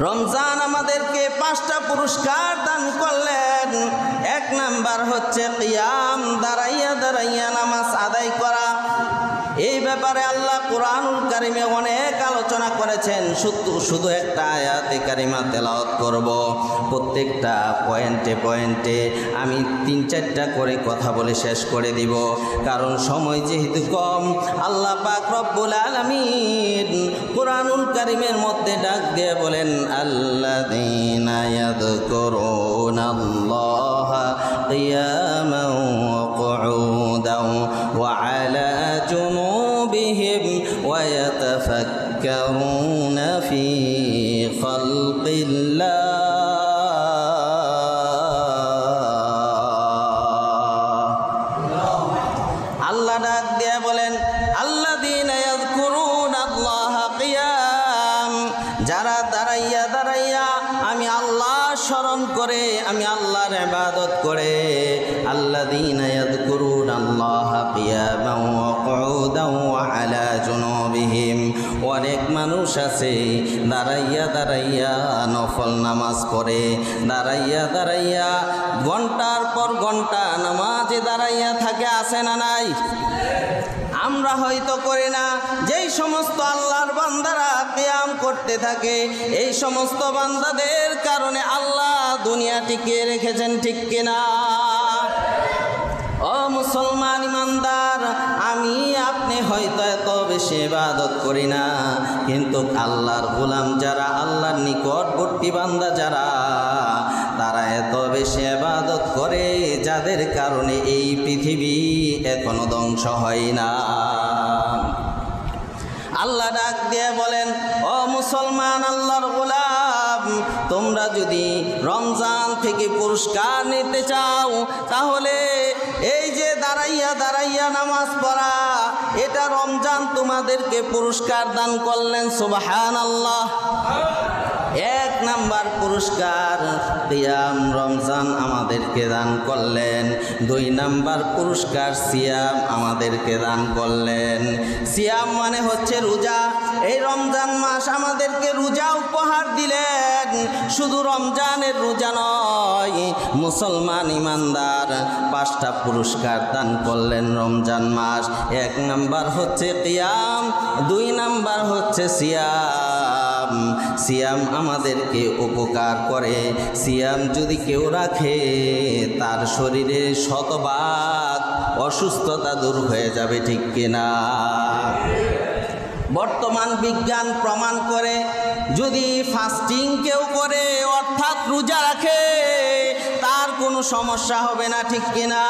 রমজান আমাদেরকে 5টা পুরস্কার দান করলেন। 1 নাম্বার হচ্ছে কিয়াম, দাঁড়াইয়া দাঁড়াইয়া নামাজ আদায় করা। এই ব্যাপারে আল্লাহ কুরআনুল কারীমে অনেক আলোচনা করেছেন। শুধু একটা আয়াতে কারিমা তেলাওয়াত করব। প্রত্যেকটা পয়েন্টে পয়েন্টে আমি 3-4টা করে কথা বলে শেষ করে দিব, কারণ সময় যেহেতু কম। আল্লাহ পাক রব্বুল আলামিন কুরআনুল কারীমের মধ্যে ডাক দিয়ে বলেন, আল্লাযীনা ইয়াযকুরুনাল্লাহা কিয়ামান ওয়া কুউদান ওয়া আলা জুনুবিহিম ওয়া ইয়াতাফাক্কারুনা ফি খালকিল্লাহ। আল্লাহ ডাক দিয়ে বলেন, আল্লাযীনা ইয়াযকুরুনাল্লাহা কিয়াম, যারা দাঁড়াইয়া দাঁড়াইয়া আমি আল্লাহ স্মরণ করে, আমি আল্লাহর ইবাদত করে। আল্লাযীনা ইয়াযকুরুনাল্লাহা কিয়ামান ওয়া কুউদান ওয়া আলা জুনুবিহিম। অনেক মানুষ আছে দাঁড়াইয়া দাঁড়াইয়া নফল নামাজ পড়ে, দাঁড়াইয়া দাঁড়াইয়া ঘন্টার পর ঘন্টা নামাজে দাঁড়াইয়া থাকে, আছে না নাই? আমরা হয়তো করি না। যেই সমস্ত আল্লাহর বান্দারা কিয়াম করতে থাকে, এই সমস্ত বান্দাদের কারণে আল্লাহ দুনিয়া টিকিয়ে রেখেছেন, ঠিক কিনা? ও মুসলমান ইমানদার, আমি আপনি হয়তো এত বেশি ইবাদত করি না, কিন্তু আল্লাহর গোলাম যারা, আল্লাহর নিকটবর্তী বান্দা যারা, তারা এত বেশি ইবাদত করে, যাদের কারণে এই পৃথিবী এখনো ধ্বংস হয় না। আল্লাহ ডাক দিয়ে বলেন, ও মুসলমান আল্লাহর গোলাম, তোমরা যদি রমজান থেকে পুরস্কার নিতে চাও, তাহলে এই যে দাঁড়াইয়া দাঁড়াইয়া নামাজ পড়া, এটা রমজান তোমাদেরকে পুরস্কার দান করলেন। সুবহানাল্লাহ। 1 নাম্বার পুরস্কার কিয়াম, রমজান আমাদেরকে দান করলেন। 2 নাম্বার পুরস্কার সিয়াম আমাদেরকে দান করলেন। সিয়াম মানে হচ্ছে রোজা। এই রমজান মাস আমাদেরকে রোজা উপহার দিলেন। শুধু রমজানের রোজা নয়, মুসলমান ইমানদার 5টা পুরস্কার দান করলেন রমজান মাস। 1 নাম্বার হচ্ছে কিয়াম, 2 নাম্বার হচ্ছে সিয়াম। সিয়াম আমাদেরকে উপকার করে। সিয়াম যদি কেউ রাখে, তার শরীরে শতভাগ অসুস্থতা দূর হয়ে যাবে, ঠিক কিনা? বর্তমান বিজ্ঞান প্রমাণ করে, যদি ফাস্টিং কেউ করে, অর্থাৎ রোজা রাখে, তার কোনো সমস্যা হবে না, ঠিক কিনা?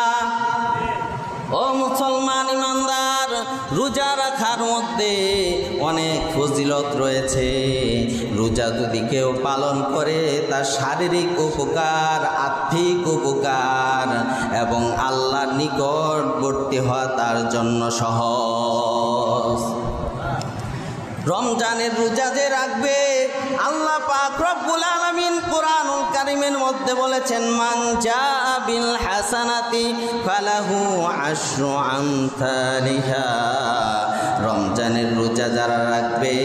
ও মুসলমান ইমানদার, রোজা রাখার মধ্যে অনেক ফজিলত রয়েছে। রোজা যদি কেউ পালন করে, তার শারীরিক উপকার, আর্থিক উপকার এবং আল্লাহর নিকটবর্তী হওয়া তার জন্য সহজ। রমজানের রোজা যে রাখবে, আল্লাহ পাক রব্বুল আলামিন কুরআনুল কারীমের মধ্যে বলেছেন, মান জাআ বিল হাসানাতি ফালাহু আশরু আমসালিহা। রমজানের রোজা যারা রাখবে,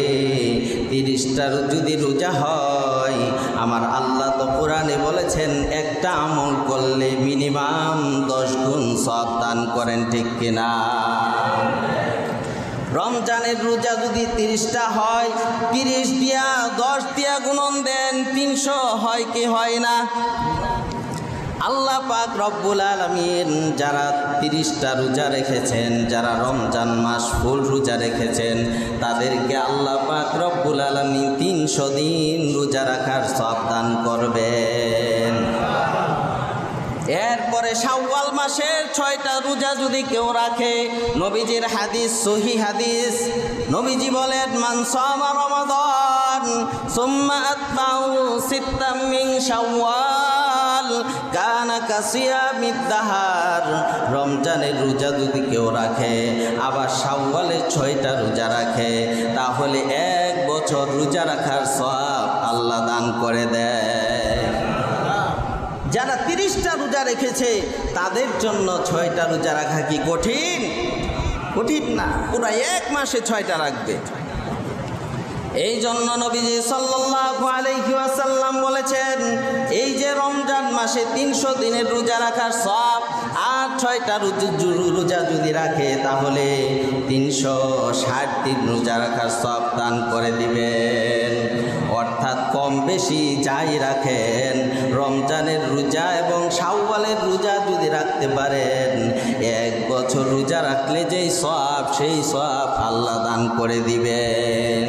30টার যদি রোজা হয়, আমার আল্লাহ তো কোরআনে বলেছেন, একটা আমল করলে মিনিমাম 10 গুণ সওয়াব দান করেন, ঠিক কিনা? রমজানের রোজা যদি 30টা হয়, 30 দিয়া 10 দিয়া গুণন দেন, 300 হয় কি হয় না? আল্লাহ পাক রব্বুল আলামিন যারা 30টা রোজা রেখেছেন, যারা রমজান মাস ফুল রোজা রেখেছেন, তাদেরকে আল্লাহ পাক রব্বুল আলামিন 300 দিন রোজা রাখার সওয়াব দান করবেন। এরপরে শাওয়াল মাসের 6টা রোজা যদি কেউ রাখে, নবীজির হাদিস, সহিহ হাদিস, নবীজি বলেন, মান সামা রমাদান সুম্মা আতবাউ সিত্তাম মিন শাওয়াল কানা কাসিয়ামিদ দাহার। রমজানের রোজা যদি কেউ রাখে, আবার শাওয়ালের 6টা রোজা রাখে, তাহলে 1 বছর রোজা রাখার সওয়াব আল্লাহ দান করে দেয়। যারা 30টা রোজা রেখেছে, তাদের জন্য 6টা রোজা রাখা কি কঠিন? কঠিন না, পুরো 1 মাসে 6টা রাখবে। এই জন্য নবীজি সাল্লাল্লাহু আলাইহি বলেছেন এই যে রমজান মাসে 300 দিনের রোজা রাখার সওয়াব আর 6টা রোজা যদি রাখে তাহলে 360 দিন রোজা রাখার সওয়াব দান করে দিবেন। অর্থাৎ কম বেশি যাই রাখেন রমজানের রোজা এবং শাওয়ালের রোজা যদি রাখতে পারেন 1 বছর রোজা রাখলে যেই সওয়াব সেই সওয়াব আল্লাহ দান করে দিবেন।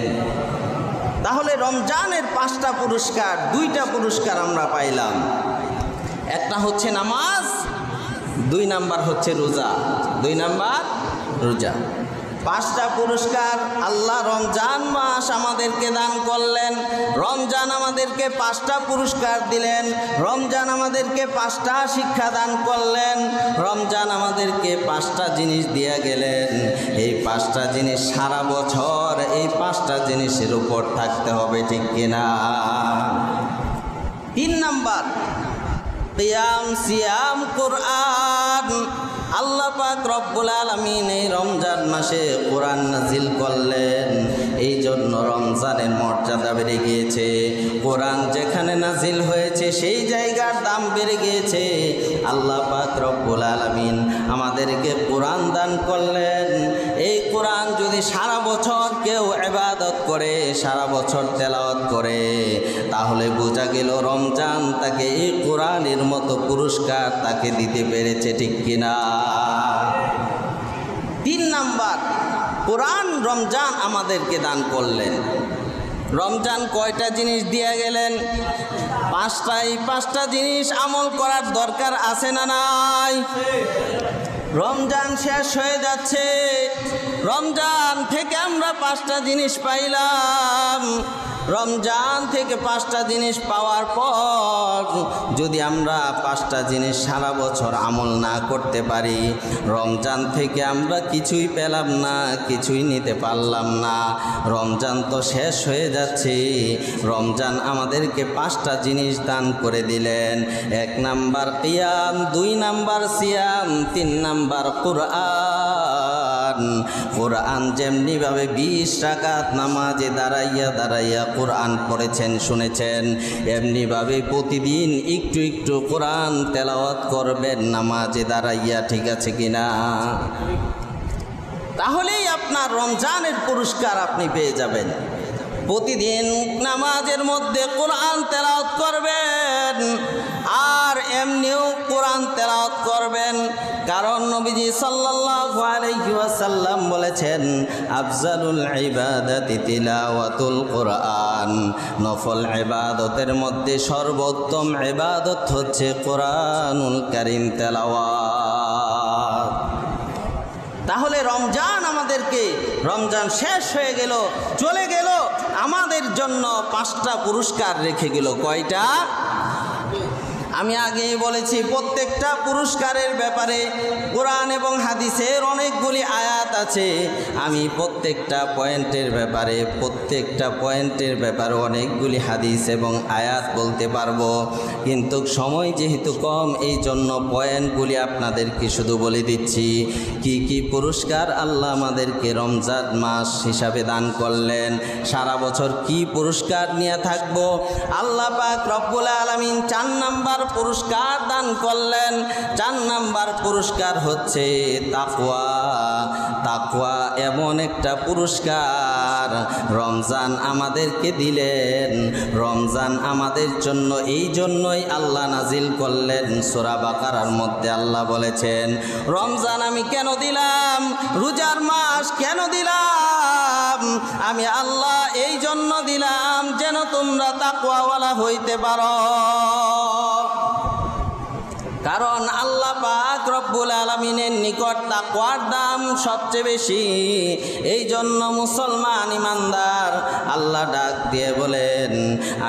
তাহলে রমজানের 5টা পুরস্কার, 2টা পুরস্কার আমরা পাইলাম। একটা হচ্ছে নামাজ, 2 নাম্বার হচ্ছে রোজা। 2 নাম্বার রোজা। 5টা পুরস্কার আল্লাহ রমজান মাস আমাদেরকে দান করলেন। রমজান আমাদেরকে 5টা পুরস্কার দিলেন। রমজান আমাদেরকে 5টা শিক্ষা দান করলেন। রমজান আমাদেরকে 5টা জিনিস দিয়ে গেলেন। এই 5টা জিনিস সারা বছর এই 5টা জিনিসের উপর থাকতে হবে, ঠিক কিনা? 3 নাম্বার কিয়াম, সিয়াম, কোরআন। আল্লাহ পাক রব্বুল আলামিন এই রমজান মাসে কোরআন নাজিল করলেন। এই জন্য রমজানের মর্যাদা বেড়ে গিয়েছে। কোরআন যেখানে নাজিল হয়েছে সেই জায়গার দাম বেড়ে গিয়েছে। আল্লাহ পাক রব্বুল আলামিন আমাদেরকে কোরআন দান করলেন। এই কোরআন যদি সারা বছর কেউ ইবাদত করে, সারা বছর তেলাওয়াত করে, তাহলে বোঝা গেল রমজান তাকে এই কোরআনের মতো পুরস্কার তাকে দিতে পেরেছে, ঠিক কিনা? 3 নাম্বার কোরআন রমজান আমাদেরকে দান করলেন। রমজান কয়টা জিনিস দিয়ে গেলেন? 5টা। এই 5টা জিনিস আমল করার দরকার আছে না নাই? রমজান শেষ হয়ে যাচ্ছে, রমজান থেকে আমরা 5টা জিনিস পাইলাম। রমজান থেকে 5টা জিনিস পাওয়ার পর যদি আমরা 5টা জিনিস সারা বছর আমল না করতে পারি, রমজান থেকে আমরা কিছুই পেলাম না, কিছুই নিতে পারলাম না। রমজান তো শেষ হয়ে যাচ্ছে। রমজান আমাদেরকে 5টা জিনিস দান করে দিলেন। 1 নাম্বার কিয়াম, 2 নাম্বার সিয়াম, 3 নাম্বার কোরআন। কোরআন যেমনিভাবে 20 রাকাত নামাজে দাঁড়াইয়া দাঁড়াইয়া কোরআন পড়েছেন, শুনেছেন, এমনিভাবে প্রতিদিন একটু একটু কোরআন তেলাওয়াত করবেন নামাজে দাঁড়াইয়া, ঠিক আছে কিনা? তাহলেই আপনার রমজানের পুরস্কার আপনি পেয়ে যাবেন। প্রতিদিন নামাজের মধ্যে কোরআন তেলাওয়াত করবেন আর এমনিও কোরআন তেলাওয়াত করবেন। কারণ নবীজি সাল্লাল্লাহু আলাইহি ওয়াসাল্লাম বলেছেন, আফজালুল ইবাদাতি তিলাওয়াতুল কোরআন। নফল ইবাদতের মধ্যে সর্বোত্তম ইবাদত হচ্ছে কোরআনুল কারীম তেলাওয়াত। তাহলে রমজান আমাদেরকে, রমজান শেষ হয়ে গেল, চলে গেল, আমাদের জন্য 5টা পুরস্কার রেখে গেল। কয়টা? আমি আগেই বলেছি প্রত্যেকটা পুরস্কারের ব্যাপারে কোরআন এবং হাদিসের অনেকগুলি আয়াত আছে। আমি প্রত্যেকটা পয়েন্টের ব্যাপারে অনেকগুলি হাদিস এবং আয়াত বলতে পারবো, কিন্তু সময় যেহেতু কম এই জন্য পয়েন্টগুলি আপনাদেরকে শুধু বলে দিচ্ছি। কি কি পুরস্কার আল্লাহ আমাদেরকে রমজান মাস হিসাবে দান করলেন, সারা বছর কি পুরস্কার নিয়ে থাকবো। আল্লাহ পাক রব্বুল আলামিন 4 নাম্বার পুরস্কার দান করলেন। 4 নাম্বার পুরস্কার হচ্ছে তাকওয়া। তাকওয়া এমন একটা পুরস্কার রমজান আমাদেরকে দিলেন। রমজান আমাদের জন্য এই জন্যই আল্লাহ নাজিল করলেন। সূরা বাকারার মধ্যে আল্লাহ বলেছেন, রমজান আমি কেন দিলাম, রোজার মাস কেন দিলাম, আমি আল্লাহ এই জন্য দিলাম যেন তোমরা তাকওয়াওয়ালা হইতে পারো। কারণ আল্লাহ পাক রব্বুল আলামিনের নিকট তাকওয়ার দাম সবচেয়ে বেশি। এই জন্য মুসলমান ইমানদার আল্লাহ ডাক দিয়ে বলেন,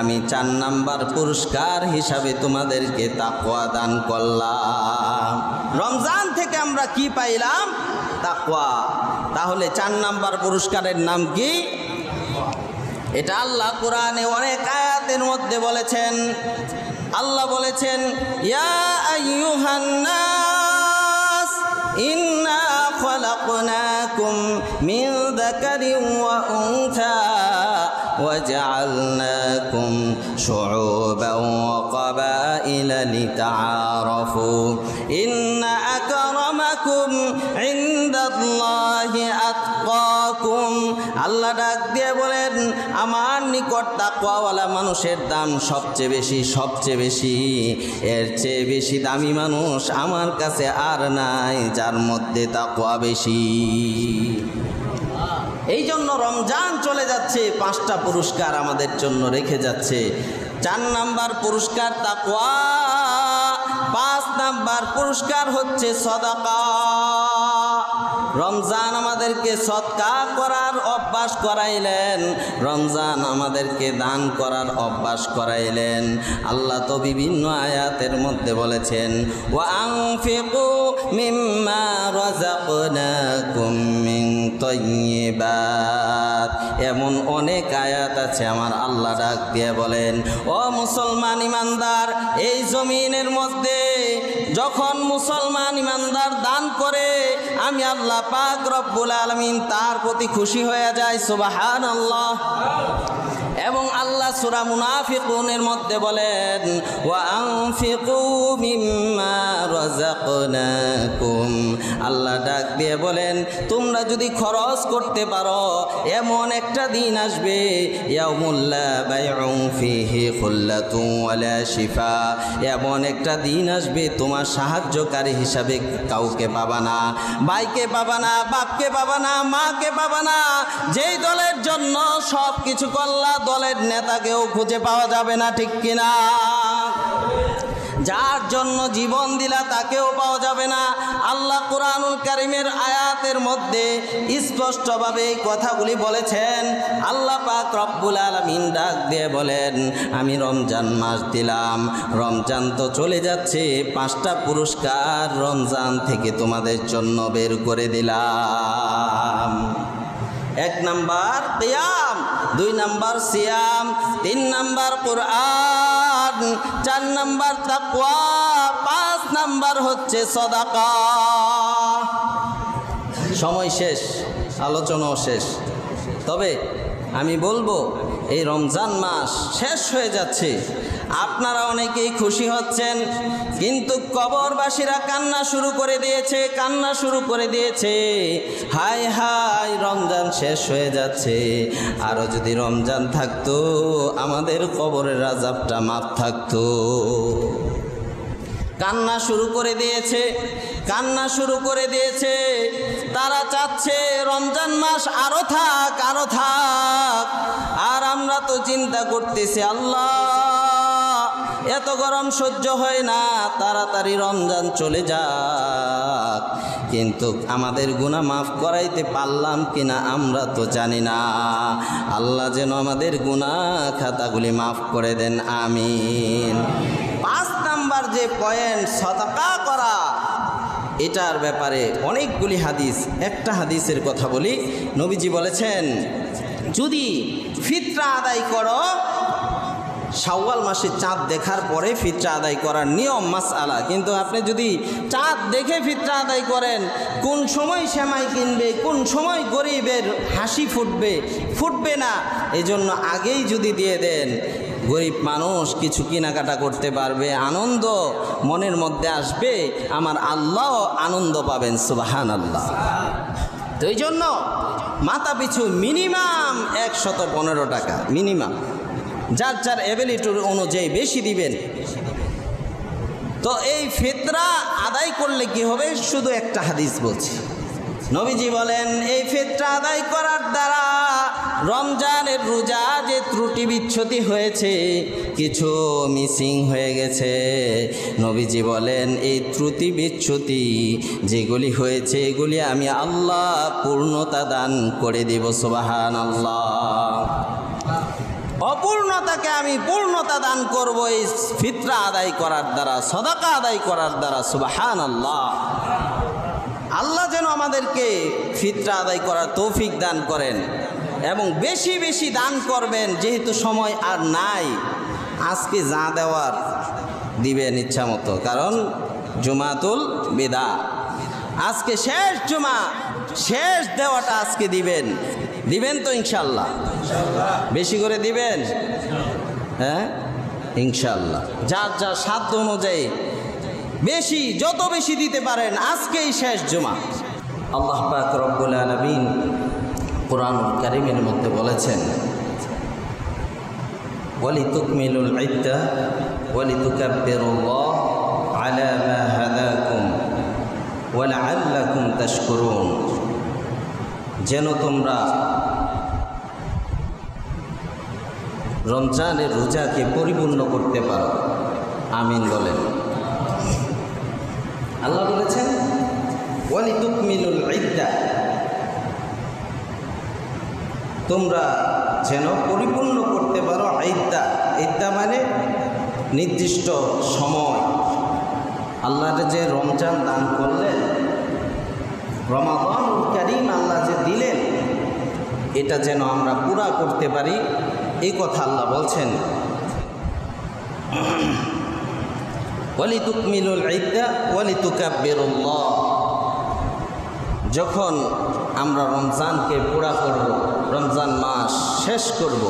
আমি 4 নাম্বার পুরস্কার হিসাবে তোমাদেরকে তাকওয়া দান করলাম। রমজান থেকে আমরা কি পাইলাম? তাকওয়া। তাহলে 4 নাম্বার পুরস্কারের নাম কি? এটা আল্লাহ কোরআনে অনেক আয়াতের মধ্যে বলেছেন। আল্লাহ বলেছেন, ইয়া আইয়ুহান নাস ইন্না খালাকনাকুম মিন যাকারিন ওয়া উনসা ওয়া জাআলনাকুম شعوبا وقبائل لتعارفوا إن أكرمكم عند الله أتقاكم আল্লাহ ডাক দিয়ে বলেন আমার নিকট তাকওয়াওয়ালা মানুষের দাম সবচেয়ে বেশি এর চেয়ে বেশি দামি মানুষ আমার কাছে আর নাই যার মধ্যে তাকওয়া বেশি। এই জন্য রমজান চলে যাচ্ছে, 5টা পুরস্কার আমাদের জন্য রেখে যাচ্ছে। 4 নাম্বার পুরস্কার তাকওয়া, 5 নাম্বার পুরস্কার হচ্ছে সদাকা। রমজান আমাদেরকে সদকা করার অভ্যাস করাইলেন, রমজান আমাদেরকে দান করার অভ্যাস করাইলেন। আল্লাহ তো বিভিন্ন আয়াতের মধ্যে বলেছেন ওয়া আনফিকু মিম্মা রাযাকনাকুম মিন তাইয়্যিবাত, এমন অনেক আয়াত আছে আমার আল্লাহ ডাক দিয়ে বলেন ও মুসলমান ইমানদার, এই জমিনের মধ্যে যখন মুসলমান ইমানদার দান করে আমি আল্লাহ পাক রব্বুল আলামিন তার প্রতি খুশি হয়ে যায়, সুবহানাল্লাহ। এবং আল্লাহ সূরা মুনাফিকুনের মধ্যে বলেন ওয়া আনফিকু মিম্মা রাযাকনাকুম, আল্লাহ ডাক দিয়ে বলেন তোমরা যদি খরচ করতে পারো এমন একটা দিন আসবে ইয়াউমুল লা বাইউন ফিহি খুল্লাতুন ওয়ালা শিফা, এমন একটা দিন আসবে তোমার সাহায্যকারী হিসাবে কাউকে পাবা না, ভাইকে পাবা না, বাপকে পাবা না, মাকে পাবা না। যেই দলের জন্য সব কিছু করলা দলের নেতাকেও খুঁজে পাওয়া যাবে না, ঠিক কিনা? যার জন্য জীবন দিলা তাকেও পাওয়া যাবে না। আল্লাহ কুরআনুল কারীমের আয়াতের মধ্যে স্পষ্টভাবে এই কথাগুলি বলেছেন। আল্লাহ পাক রব্বুল আলামিন ডাক দিয়ে বলেন আমি রমজান মাস দিলাম, রমজান তো চলে যাচ্ছে, 5টা পুরস্কার রমজান থেকে তোমাদের জন্য বের করে দিলাম। 1 নাম্বার কিয়াম, 2 নাম্বার সিয়াম, 3 নাম্বার কুরআন, 4 নাম্বার তাকওয়া, 5 নাম্বার হচ্ছে সদাকা। সময় শেষ, আলোচনাও শেষ। তবে আমি বলবো এই রমজান মাস শেষ হয়ে যাচ্ছে, আপনারা অনেকেই খুশি হচ্ছেন, কিন্তু কবরবাসীরা কান্না শুরু করে দিয়েছে। হায় হায়, রমজান শেষ হয়ে যাচ্ছে, আরও যদি রমজান থাকতো আমাদের কবরের আযাবটা মাফ থাকতো। কান্না শুরু করে দিয়েছে। তারা চাচ্ছে রমজান মাস আরো থাক। আর আমরা তো চিন্তা করতেছি আল্লাহ এত গরম সহ্য হয় না, তাড়াতাড়ি রমজান চলে যাক। কিন্তু আমাদের গুনাহ মাফ করাইতে পারলাম কিনা আমরা তো জানি না। আল্লাহ যেন আমাদের গুনাহ খাতাগুলি মাফ করে দেন, আমিন। 5 নাম্বার যে পয়েন্ট সদকা করা, এটার ব্যাপারে অনেকগুলি হাদিস, একটা হাদিসের কথা বলি। নবীজি বলেছেন যদি ফিতরা আদায় করো, শাওয়াল মাসে চাঁদ দেখার পরে ফিতরা আদায় করার নিয়ম মাসআলা, কিন্তু আপনি যদি চাঁদ দেখে ফিতরা আদায় করেন, কোন সময় সেমাই কিনবে, কোন সময় গরিবের হাসি ফুটবে না, এজন্য আগেই যদি দিয়ে দেন গরিব মানুষ কিছু কেনাকাটা করতে পারবে, আনন্দ মনের মধ্যে আসবে, আমার আল্লাহ আনন্দ পাবেন, সুবহানাল্লাহ। তো এই জন্য মাথা পিছু মিনিমাম 115 টাকা, মিনিমাম যার এবিলিটির অনুযায়ী বেশি দিবেন। তো এই ফিতরা আদায় করলে কি হবে, শুধু একটা হাদিস বলছি। নবীজি বলেন এই ফিতরা আদায় করার দ্বারা রমজানের রোজা যে ত্রুটি বিচ্ছুতি হয়েছে, কিছু মিসিং হয়ে গেছে, নবীজি বলেন এই ত্রুটি বিচ্ছুতি যেগুলি হয়েছে এগুলি আমি আল্লাহ পূর্ণতা দান করে দেব, সুবহানাল্লাহ। অপূর্ণতাকে আমি পূর্ণতা দান করব এই ফিতরা আদায় করার দ্বারা, সদাকা আদায় করার দ্বারা, সুবহানাল্লাহ। আল্লাহ যেন আমাদেরকে ফিতরা আদায় করার তৌফিক দান করেন এবং বেশি বেশি দান করবেন, যেহেতু সময় আর নাই। আজকে যা দেওয়ার দিবেন ইচ্ছা মতো, কারণ জুমাতুল বিদা আজকে শেষ জুমা, শেষ দেওয়াটা আজকে দিবেন তো ইনশাল্লাহ, বেশি করে দিবেন, হ্যাঁ ইনশাআল্লাহ যার যার সাধ্য অনুযায়ী বেশি, যত বেশি দিতে পারেন। আজকেই শেষ জুমা। আল্লাহ পাক রব্বুল আলামিন কুরআনুল কারীমের মধ্যে বলেছেন, ওয়ালিতুকমিলুল ইদ্দা ওয়ালিতুকাব্বিরুল্লাহ আলা মা হাদাকুম ওয়া লাআল্লাকুম তাশকুরুন। যেন তোমরা রমজানের রোজাকে পরিপূর্ণ করতে পারো। আমিন বলেন। আল্লাহ বলেছেন ওয়ালিতুকমিলুল ইদ্দা, তোমরা যেন পরিপূর্ণ করতে পারো ইদ্দা। ইদ্দা মানে নির্দিষ্ট সময়। আল্লাহর যে রমজান দান করলেন, রমাদানুল কারীম আল্লাহ যে দিলেন, এটা যেন আমরা পুরা করতে পারি, এই কথা আল্লাহ বলছেন। ওয়ালিতুকমিলুল ইদ্দা ওয়ালিতুকাব্বিরুল্লাহ। যখন আমরা রমজানকে পুরা করব, রমজান মাস শেষ করব,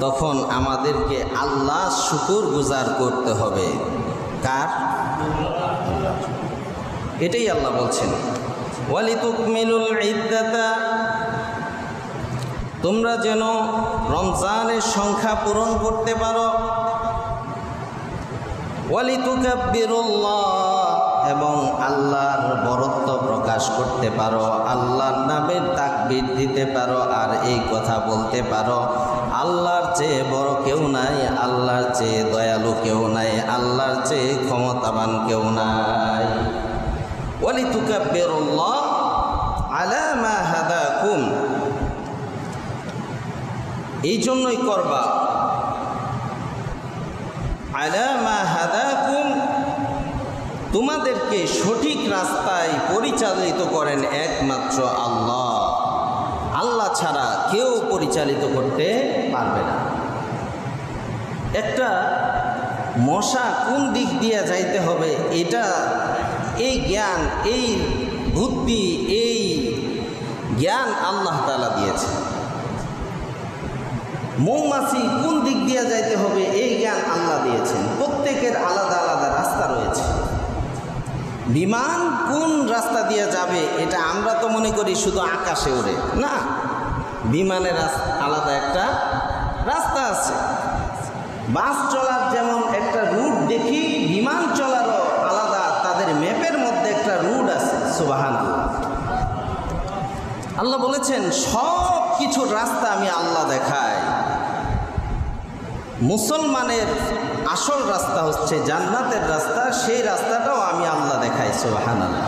তখন আমাদেরকে আল্লাহ শুকর গুজার করতে হবে। কার? এটাই আল্লাহ বলছেন, ওয়ালিতুকমিলুল ইদ্দাতা, তোমরা যেন রমজানের সংখ্যা পূরণ করতে পারো। ওয়ালিতুকাব্বিরুল্লাহ, এবং আল্লাহর বরত্ব প্রকাশ করতে পারো, আল্লাহর নামের তাকবীর দিতে পারো, আর এই কথা বলতে পারো, আল্লাহর চেয়ে বড় কেউ নাই, আল্লাহর চেয়ে দয়ালু কেউ নাই, আল্লাহর চেয়ে ক্ষমতাবান কেউ নাই। ওয়ালিতুকাব্বিরুল্লাহ আলা মা হাদাকুম, এই জন্যই করবা। আলা মা হাদাকুম, তোমাদেরকে সঠিক রাস্তায় পরিচালিত করেন একমাত্র আল্লাহ। আল্লাহ ছাড়া কেউ পরিচালিত করতে পারবে না। একটা মশা কোন দিক দিয়ে যাইতে হবে, এটা এই জ্ঞান, এই বুদ্ধি, এই জ্ঞান আল্লাহ তাআলা দিয়েছে। মৌমাছি কোন দিক দিয়ে যাইতে হবে, এই জ্ঞান আল্লাহ দিয়েছেন। প্রত্যেকের আলাদা আলাদা রাস্তা রয়েছে। বিমান কোন রাস্তা দিয়ে যাবে, এটা আমরা তো মনে করি শুধু আকাশে ওড়ে, না, বিমানের আলাদা একটা রাস্তা আছে। বাস চলার যেমন একটা রুট দেখি, বিমান চলারও আলাদা, তাদের ম্যাপের মধ্যে একটা রুট আছে। সুবহানাল্লাহ। আল্লাহ বলেছেন সব কিছুর রাস্তা আমি আল্লাহ দেখাই। মুসলমানের আসল রাস্তা হচ্ছে জান্নাতের রাস্তা, সেই রাস্তাটাও আমি আল্লাহ দেখাই। সুবহানাল্লাহ।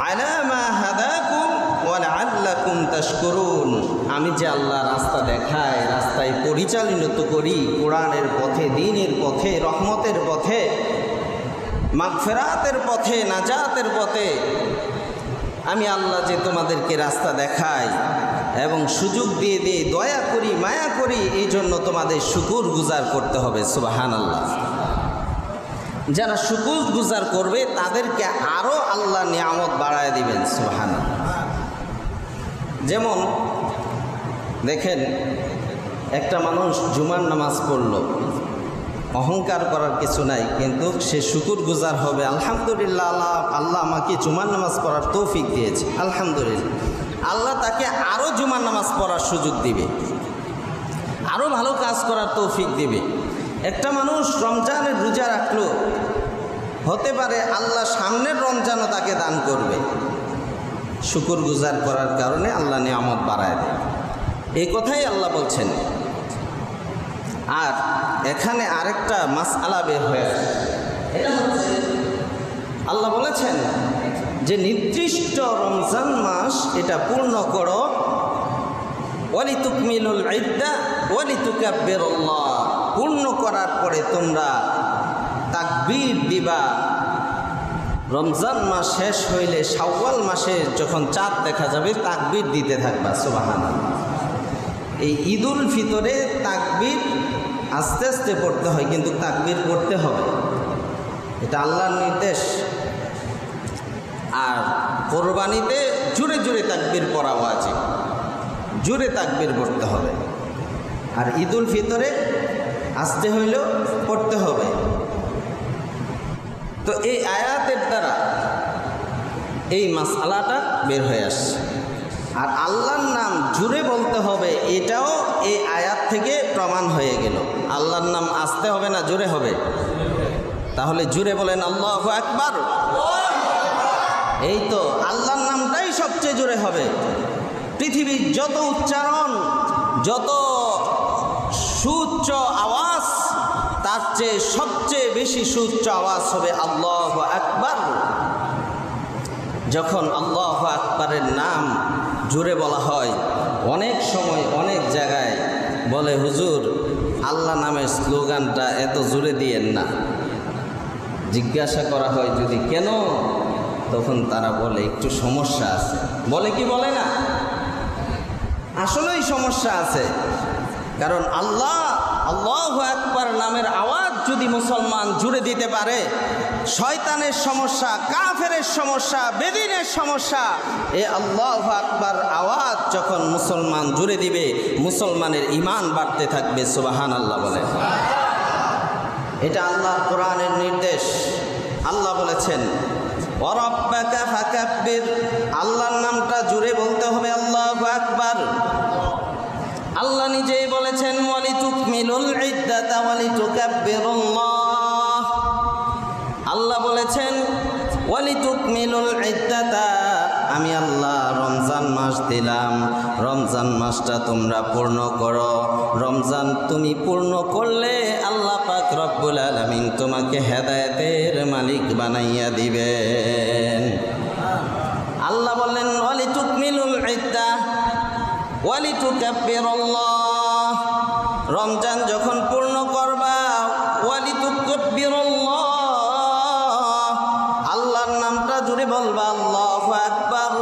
আলা মা হাদাকুম ওয়া লাআল্লাকুম তাশকুরুন, আমি যে আল্লাহ রাস্তা দেখাই, রাস্তায় পরিচালিত করি, কোরআনের পথে, দ্বীনের পথে, রহমতের পথে, মাগফিরাতের পথে, নাজাতের পথে, আমি আল্লাহ যে তোমাদেরকে রাস্তা দেখাই এবং সুযোগ দিয়ে দিয়ে দয়া করি, মায়া করি, এই জন্য তোমাদের শুকর গুজার করতে হবে। সুবহানাল্লাহ। যারা শুকর গুজার করবে তাদেরকে আরও আল্লাহ নিয়ামত বাড়ায় দিবেন। সুবহানাল্লাহ। যেমন দেখেন, একটা মানুষ জুমার নামাজ পড়ল, অহংকার করার কিছু নাই, কিন্তু সে শুকর গুজার হবে। আলহামদুলিল্লাহ, আল্লাহ আমাকে জুমার নামাজ পড়ার তৌফিক দিয়েছে, আলহামদুলিল্লাহ। আল্লাহ তাকে আরও জুমার নামাজ পড়ার সুযোগ দিবে, আরও ভালো কাজ করার তৌফিক দিবে। একটা মানুষ রমজানের রোজা রাখলো, হতে পারে আল্লাহ সামনের রমজানও তাকে দান করবে। শুকর গুজার করার কারণে আল্লাহ নিয়ামত বাড়ায় দেয়, এই কথাই আল্লাহ বলছেন। আর এখানে আরেকটা মাসআলা বের হয়ে আসে, এটা হচ্ছে আল্লাহ বলেছেন যে নির্দিষ্ট রমজান মাস এটা পূর্ণ করো। ওয়ালিতুকমিলুল ইদ্দা ওয়ালিতুকাব্বিরুল্লাহ, পূর্ণ করার পরে তোমরা তাকবীর দিবা। রমজান মাস শেষ হইলে শাওয়াল মাসে যখন চাঁদ দেখা যাবে তাকবীর দিতে থাকবা। সুবহানাল্লাহ। এই ঈদুল ফিতরে তাকবীর আস্তে আস্তে পড়তে হয়, কিন্তু তাকবীর পড়তে হবে, এটা আল্লাহর নির্দেশ। আর কোরবানিতে জোরে জোরে তাকবীর পড়া ওয়াজিব, জোরে তাকবীর পড়তে হবে। আর ঈদুল ফিতরে আসতে হইলেও পড়তে হবে। তো এই আয়াতের দ্বারা এই মাসআলাটা বের হয়ে আসছে। আর আল্লাহর নাম জুড়ে বলতে হবে, এটাও এই আয়াত থেকে প্রমাণ হয়ে গেল। আল্লাহর নাম আসতে হবে না জুড়ে হবে? তাহলে জুড়ে বলেন আল্লাহু আকবার। এই তো আল্লাহর নামটাই সবচেয়ে জোরে হবে। পৃথিবীর যত উচ্চারণ, যত সুউচ্চ আওয়াজ, তার চেয়ে সবচেয়ে বেশি সুউচ্চ আওয়াজ হবে আল্লাহু আকবার। যখন আল্লাহু আকবারের নাম জোরে বলা হয়, অনেক সময় অনেক জায়গায় বলে হুজুর আল্লাহ নামের স্লোগানটা এত জোরে দিয়েন না। জিজ্ঞাসা করা হয় যদি কেন, তখন তারা বলে একটু সমস্যা আছে। বলে কি বলে না? আসলেই সমস্যা আছে। কারণ আল্লাহু আকবার নামের আওয়াজ যদি মুসলমান জুড়ে দিতে পারে, শয়তানের সমস্যা, কাফেরের সমস্যা, বেদিনের সমস্যা, এই আল্লাহু আকবার আওয়াজ যখন মুসলমান জুড়ে দিবে, মুসলমানের ঈমান বাড়তে থাকবে। সুবহানাল্লাহ বলে। এটা আল্লাহর কোরআনের নির্দেশ। আল্লাহ বলেছেন ওয়ারাব্বাকা ফাকাব্বির, আল্লাহর নামটা জুড়ে বলতে হবে আল্লাহু আকবার। আল্লাহ নিজেই বলেছেন ওয়ালিতুকমিলুল ইদ্দাতা ওয়ালিতুকাব্বিরুল্লাহ। আল্লাহ বলেছেন ওয়ালিতুকমিলুল ইদ্দাতা, আমি আল্লাহ রমজান মাস দিলাম, রমজান মাসটা তোমরা পূর্ণ করো। রমজান তুমি পূর্ণ করলে আল্লাহ পাক রব্বুল আলামিন তোমাকে হেদায়েতের মালিক বানাইয়া দিবেন। আল্লাহ বললেন ওয়ালিতুকমিলুল ইদ্দাহ ওয়ালিতুকাব্বিরুল্লাহ, রমজান যখন পূর্ণ করবা, ওয়ালিতুকাব্বিরুল্লাহ, আল্লাহর নামটা জুড়ে বলবা আল্লাহু আকবার,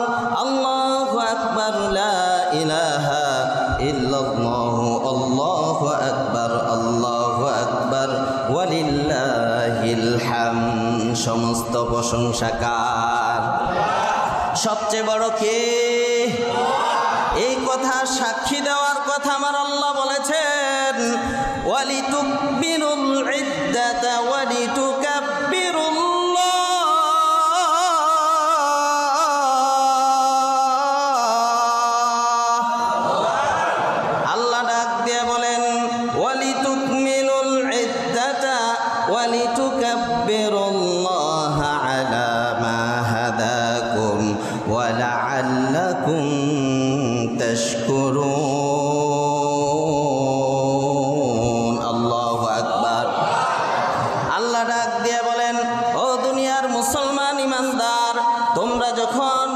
আল্লাহু আকবার, লা ইলাহা ইল্লাল্লাহু, আল্লাহু আকবার, আল্লাহু আকবার, ওয়ালিল্লাহিল হামদ। সমস্ত প্রশংসা কার? সবচেয়ে বড় কে? এই কথা সাক্ষী দেওয়ার কথা আমার আল্লাহ বলেছেন ওয়ালিতুকবিরুল ইদ্দাতা ওয়ালিতুকাব্বিরুল্লাহ। আল্লাহ ডাক দিয়ে বলেন ওয়ালিতুকমিলুল ইদ্দাতা ওয়ালিতুকাব্বিরুল্লাহ আলা মা হাদাকুম ওয়া লাআল্লাকুম তাশকুরুন। আল্লাহু আকবার। আল্লাহ ডাক দিয়ে বলেন ও দুনিয়ার মুসলমান ইমানদার, তোমরা যখন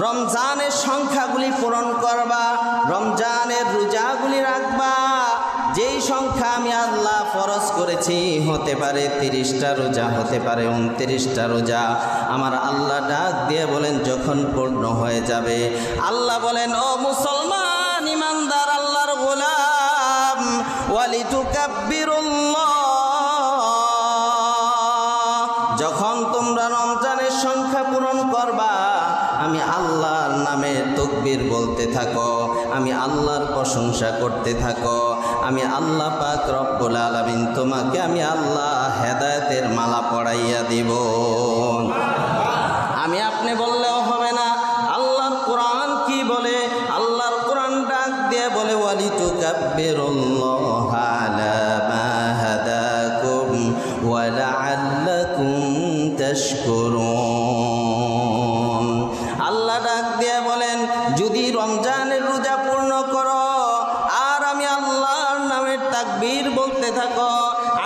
রমজানের সংখ্যাগুলি পূরণ করবা, রমজানের রোজাগুলি রাখবা, যেই সংখ্যা আমি আল্লাহ ফরজ করেছি, হতে পারে 30টা রোজা, হতে পারে 29টা রোজা, আমার আল্লাহ ডাক দিয়ে বলেন যখন পূর্ণ হয়ে যাবে, আল্লাহ বলেন ও মুসলমান ইমানদার আল্লাহর গোলাম, ওয়ালিতুকাব্বিরুল্লাহ, যখন তোমরা রমজানের সংখ্যা পূরণ করবা, আমি আল্লাহর নামে তাকবীর বলতে থাকো, আমি আল্লাহর প্রশংসা করতে থাকো, আমি আল্লাহ পাক রব্বুল আলামিন তোমাকে আমি আল্লাহ হেদায়েতের মালা পরাইয়া দিব। আমি আপনি বললেও হবে না, আল্লাহর কোরআন কি বলে? আল্লাহর কোরআন ডাক দিয়ে বলে ওয়ালিতুকাব্বিরুল্লাহ আলা মা হাদাকুম ওয়া লাআল্লাকুম তাশকুরুন। আল্লাহ ডাক দিয়ে বলেন যদি রমজানের রোজা পূর্ণ করো আর আমি আল্লাহর নামের তাকবীর বলতে থাকো,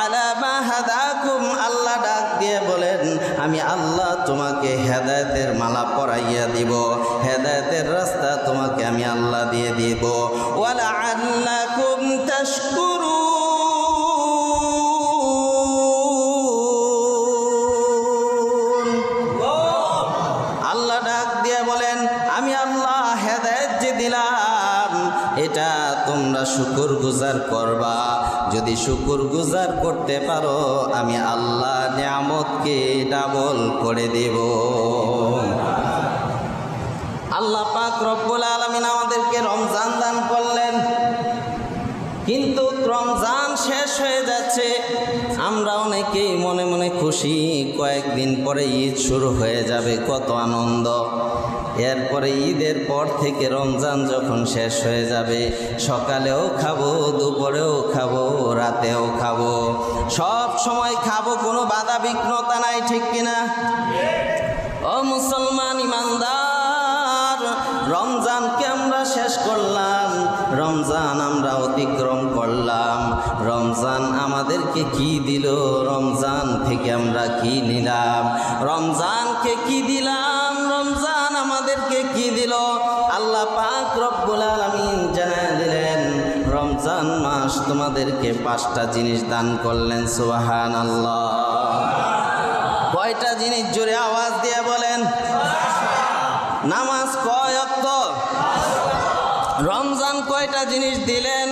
আলা মা হাদাকুম, আল্লাহ ডাক দিয়ে বলেন আমি আল্লাহ তোমাকে হেদায়েতের মালা পরাইয়া দিব, হেদায়েতের রাস্তা তোমাকে আমি আল্লাহ দিয়ে দিব। ওয়া লাআল্লাকুম তাশকুরুন। আল্লাহ ডাক দিয়ে বলেন আমি আল্লাহ হেদায়েত যে দিলাম, এটা তোমরা শুকর গুজার করবা। যদি শুকর গুজার করতে পারো, আমি আল্লাহ নিয়ামতকে ডাবল করে দেব। আল্লাহ পাক রব্বুল আলামিন আমাদেরকে রমজান দান করলেন, কিন্তু রমজান শেষ শেষ হয়ে যাচ্ছে, আমরা অনেকেই মনে মনে খুশি, কয়েকদিন পরে ঈদ শুরু হয়ে যাবে, কত আনন্দ। এরপরে ঈদের পর থেকে রমজান যখন শেষ হয়ে যাবে, সকালেও খাবো, দুপুরেও খাবো, রাতেও খাবো, সব সময় খাবো, কোনো বাধা বিঘ্নতা নাই, ঠিক কিনা? ও মুসলমান ইমানদার, রমজানকে আমরা শেষ করলাম, রমজান আমরা অতিক্রম করলাম, রমজান আমাদেরকে কি দিল, রমজান থেকে আমরা কি নিলাম, রমজানকে কি দিলাম, রমজান আমাদেরকে কি দিল? আল্লাহ পাক রব্বুল আলামিন জানায় দিলেন, রমজান মাস তোমাদেরকে 5টা জিনিস দান করলেন। সুবহানাল্লাহ। কয়টা জিনিস? জোরে আওয়াজ দিয়ে বলেন। নামাজ কয় ওয়াক্ত? রমজান কয়টা জিনিস দিলেন?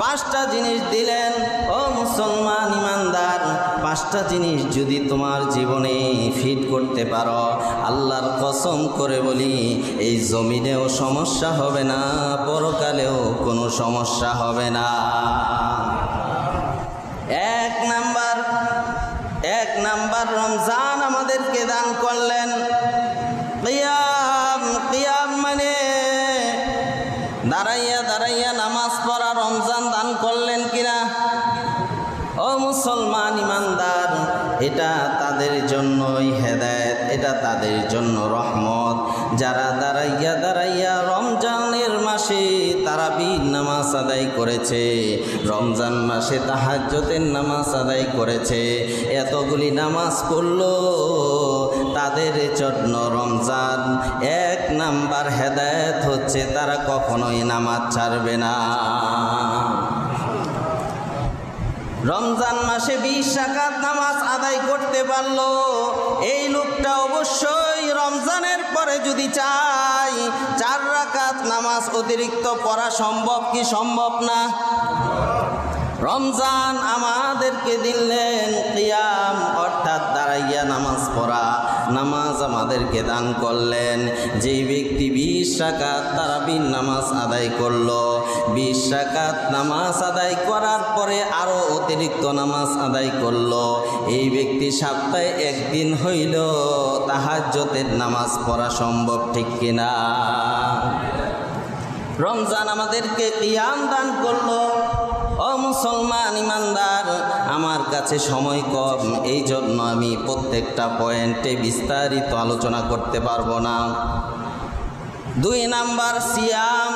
5টা জিনিস দিলেন। ও মুসলমান ইমানদার, 5টা জিনিস যদি তোমার জীবনে ফিট করতে পারো, আল্লাহর কসম করে বলি, এই জমিনেও সমস্যা হবে না, পরকালেও কোনো সমস্যা হবে না। এক নাম্বার রমজান আমাদেরকে দান করলেন কিয়াম। কিয়াম মানে দাঁড়াইয়া দাঁড়াইয়া নামাজ পড়া, রমজান দান করলেন কিনা? ও মুসলমান ইমানদার, এটা তাদের জন্যই হেদায়েত, এটা তাদের জন্য রহমত, যারা দাঁড়াইয়া দাঁড়াইয়া রমজানের মাসে তারাবির নামাজ আদায় করেছে, রমজান মাসে তাহাজ্জুদের নামাজ আদায় করেছে, এতগুলি নামাজ পড়লো, তাদের জন্য রমজান 1 নাম্বার হেদায়েত হচ্ছে, তারা কখনোই নামাজ ছাড়বে না। রমজান মাসে 20 রাকাত নামাজ আদায় করতে পারলো, এই লোকটা অবশ্যই রমজানের পরে যদি চাই 4 রাকাত নামাজ অতিরিক্ত পড়া সম্ভব কি সম্ভব না? রমজান আমাদেরকে দিলেন কিয়াম, অর্থাৎ দাঁড়াইয়া নামাজ পড়া, নামাজ আমাদেরকে দান করলেন। যেই ব্যক্তি 20 রাকাত তারাবির নামাজ আদায় করলো, 20 রাকাত নামাজ আদায় করার পরে আরও অতিরিক্ত নামাজ আদায় করলো, এই ব্যক্তি সপ্তাহে 1 দিন হইল তাহাজ্জুদের নামাজ পড়া সম্ভব, ঠিক কিনা? রমজান আমাদেরকে কিয়াম দান করলো। ও মুসলমান ইমানদার, আমার কাছে সময় কম, এই জন্য আমি প্রত্যেকটা পয়েন্টে বিস্তারিত আলোচনা করতে পারবো না। 2 নাম্বার সিয়াম।